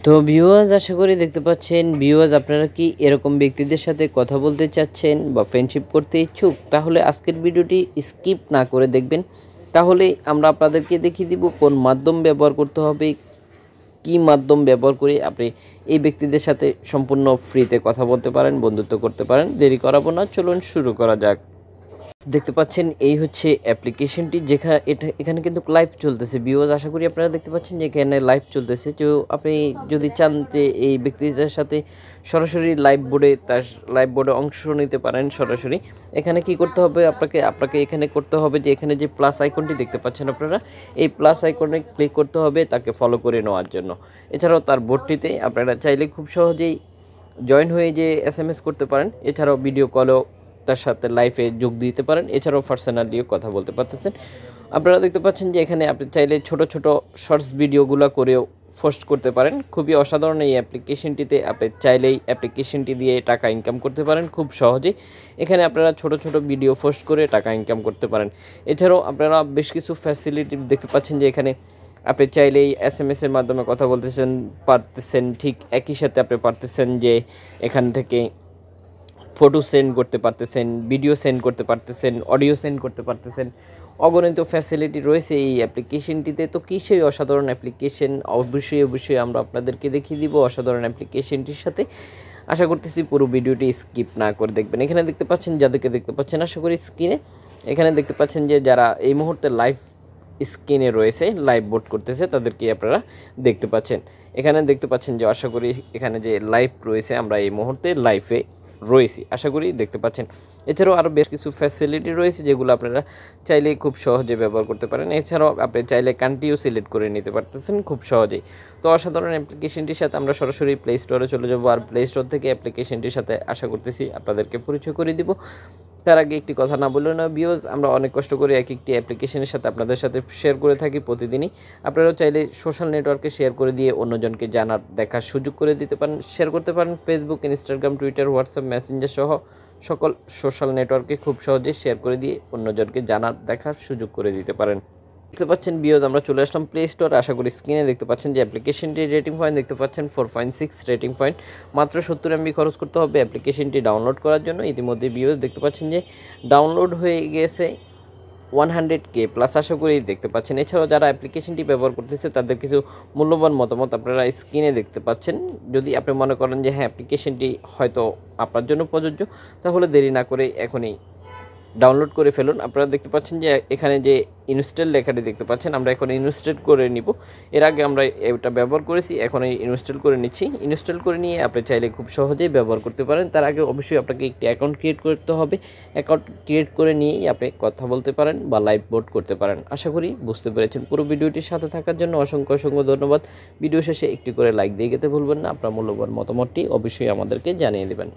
তো ভিউয়ার্স, আশা করি দেখতে পাচ্ছেন। ভিউয়ার্স, আপনারা কি এরকম ব্যক্তিদের সাথে কথা বলতে চাচ্ছেন বা ফ্রেন্ডশিপ করতে ইচ্ছুক? তাহলে আজকের ভিডিওটি স্কিপ না করে দেখবেন। তাহলে আমরা আপনাদেরকে দেখিয়ে দিব কোন মাধ্যম ব্যবহার করতে হবে, কি মাধ্যম ব্যবহার করে আপনি এই ব্যক্তিদের সাথে সম্পূর্ণ ফ্রিতে কথা বলতে পারেন, বন্ধুত্ব করতে পারেন। দেরি করাবো না, চলুন শুরু করা যাক। দেখতে পাচ্ছেন এই হচ্ছে অ্যাপ্লিকেশনটি, এখানে কিন্তু লাইভ চলতেছে। ভিউয়ার্স, আশা করি আপনারা দেখতে পাচ্ছেন যে এখানে লাইভ চলতেছে। তো আপনি যদি চান যে এই ব্যক্তিদের সাথে সরাসরি লাইভ বোর্ডে অংশ নিতে পারেন সরাসরি, এখানে কি করতে হবে? আপনাকে এখানে করতে হবে যে এখানে যে প্লাস আইকনটি দেখতে পাচ্ছেন আপনারা, এই প্লাস আইকনে ক্লিক করতে হবে তাকে ফলো করে নেওয়ার জন্য। এছাড়াও তার বোর্ডটিতে আপনারা চাইলে খুব সহজেই জয়েন হয়ে যে এসএমএস করতে পারেন। এছাড়াও ভিডিও কলও তার সাথে লাইভে যোগ দিতে পারেন। এছাড়াও পার্সোনালিও কথা বলতে পারতেছেন। আপনারা দেখতে পাচ্ছেন যে এখানে আপনি চাইলে ছোট ছোট শর্টস ভিডিওগুলো করেও পোস্ট করতে পারেন। খুবই অসাধারণ এই অ্যাপ্লিকেশনটিতে। আপনি চাইলেই অ্যাপ্লিকেশনটি দিয়ে টাকা ইনকাম করতে পারেন খুব সহজেই। এখানে আপনারা ছোট ছোট ভিডিও পোস্ট করে টাকা ইনকাম করতে পারেন। এছাড়াও আপনারা বেশ কিছু ফ্যাসিলিটি দেখতে পাচ্ছেন যে এখানে আপনি চাইলেই এসএমএস এর মাধ্যমে কথা পারতেছেন। ঠিক একই সাথে আপনি পারতেছেন যে এখান থেকে ফটো সেন্ড করতে পারতেছেন, ভিডিও সেন্ড করতে পারতেছেন, অডিও সেন্ড করতে পারতেছেন। অগণিত ফ্যাসিলিটি রয়েছে এই অ্যাপ্লিকেশনটিতে। তো কী সেই অসাধারণ অ্যাপ্লিকেশন, অবশ্যই আমরা আপনাদেরকে দেখিয়ে দিব অসাধারণ অ্যাপ্লিকেশনটির সাথে। আশা করতেছি পুরো ভিডিওটি স্কিপ না করে দেখবেন। এখানে দেখতে পাচ্ছেন, যাদেরকে দেখতে পাচ্ছেন আশা করি স্ক্রিনে, এখানে দেখতে পাচ্ছেন যে যারা এই মুহূর্তে লাইভ স্ক্রিনে রয়েছে, লাইভ বোট করতেছে, তাদেরকে আপনারা দেখতে পাচ্ছেন। এখানে দেখতে পাচ্ছেন যে আশা করি এখানে যে লাইভ রয়েছে, আমরা এই মুহূর্তে লাইভে রয়েছি, আশা করি দেখতে পাচ্ছেন। এছাড়াও আরও বেশ কিছু ফ্যাসিলিটি রয়েছে যেগুলো আপনারা চাইলে খুব সহজে ব্যবহার করতে পারেন। এছাড়াও আপনি চাইলে কান্ট্রিও সিলেক্ট করে নিতে পারতেছেন খুব সহজেই। তো অসাধারণ অ্যাপ্লিকেশনটির সাথে আমরা সরাসরি প্লে স্টোরে চলে যাবো, আর প্লে স্টোর থেকে অ্যাপ্লিকেশনটির সাথে আশা করতেছি আপনাদেরকে পরিচয় করে দিব। তার আগে একটি কথা না বললেও না, ভিউয়ার্স, আমরা অনেক কষ্ট করে এক একটি অ্যাপ্লিকেশনের সাথে আপনাদের সাথে শেয়ার করে থাকি প্রতিদিনই। আপনারাও চাইলে সোশ্যাল নেটওয়ার্কে শেয়ার করে দিয়ে অন্যজনকে জানার, দেখার সুযোগ করে দিতে পারেন। শেয়ার করতে পারেন Facebook, Instagram, Twitter, WhatsApp, Messenger সহ সকল সোশ্যাল নেটওয়ার্কে খুব সহজেই শেয়ার করে দিয়ে অন্যজনকে জানার, দেখার সুযোগ করে দিতে পারেন। দেখতে পাচ্ছেন ভিউয়ার্স, আমরা চলে আসলাম প্লে স্টোর। আশা করি স্ক্রিনে দেখতে পাচ্ছেন যে অ্যাপ্লিকেশনটির রেটিং পয়েন্ট দেখতে পাচ্ছেন 4.6 রেটিং পয়েন্ট। মাত্র 70 MB খরচ করতে হবে অ্যাপ্লিকেশনটি ডাউনলোড করার জন্য। ইতিমধ্যে ভিউয়ার্স দেখতে পাচ্ছেন যে ডাউনলোড হয়ে গেছে 100K প্লাস, আশা করি দেখতে পাচ্ছেন। এছাড়াও যারা অ্যাপ্লিকেশনটি ব্যবহার করতেছে তাদের কিছু মূল্যবান মতামত আপনারা স্ক্রিনে দেখতে পাচ্ছেন। যদি আপনি মনে করেন যে হ্যাঁ, অ্যাপ্লিকেশনটি হয়তো আপনার জন্য প্রযোজ্য, তাহলে দেরি না করে এখনই ডাউনলোড করে ফেলুন। আপনারা দেখতে পাচ্ছেন যে এখানে যে ইনস্টল লেখাটি দেখতে পাচ্ছেন, আমরা এখন ইনস্টল করে নিব। এর আগে আমরা এটা ব্যবহার করেছি, এখন ইনস্টল করে নিচ্ছি। ইনস্টল করে নিয়ে আপনি চাইলে খুব সহজেই ব্যবহার করতে পারেন। তার আগে অবশ্যই আপনাকে একটি অ্যাকাউন্ট ক্রিয়েট করতে হবে। অ্যাকাউন্ট ক্রিয়েট করে নিয়েই আপনি কথা বলতে পারেন বা লাইভ বোট করতে পারেন। আশা করি বুঝতে পেরেছেন। পুরো ভিডিওটির সাথে থাকার জন্য অসংখ্য ধন্যবাদ। ভিডিও শেষে একটি করে লাইক দিয়ে যেতে ভুলবেন না। আপনার মূল্যবান মতামতটি অবশ্যই আমাদেরকে জানিয়ে দেবেন।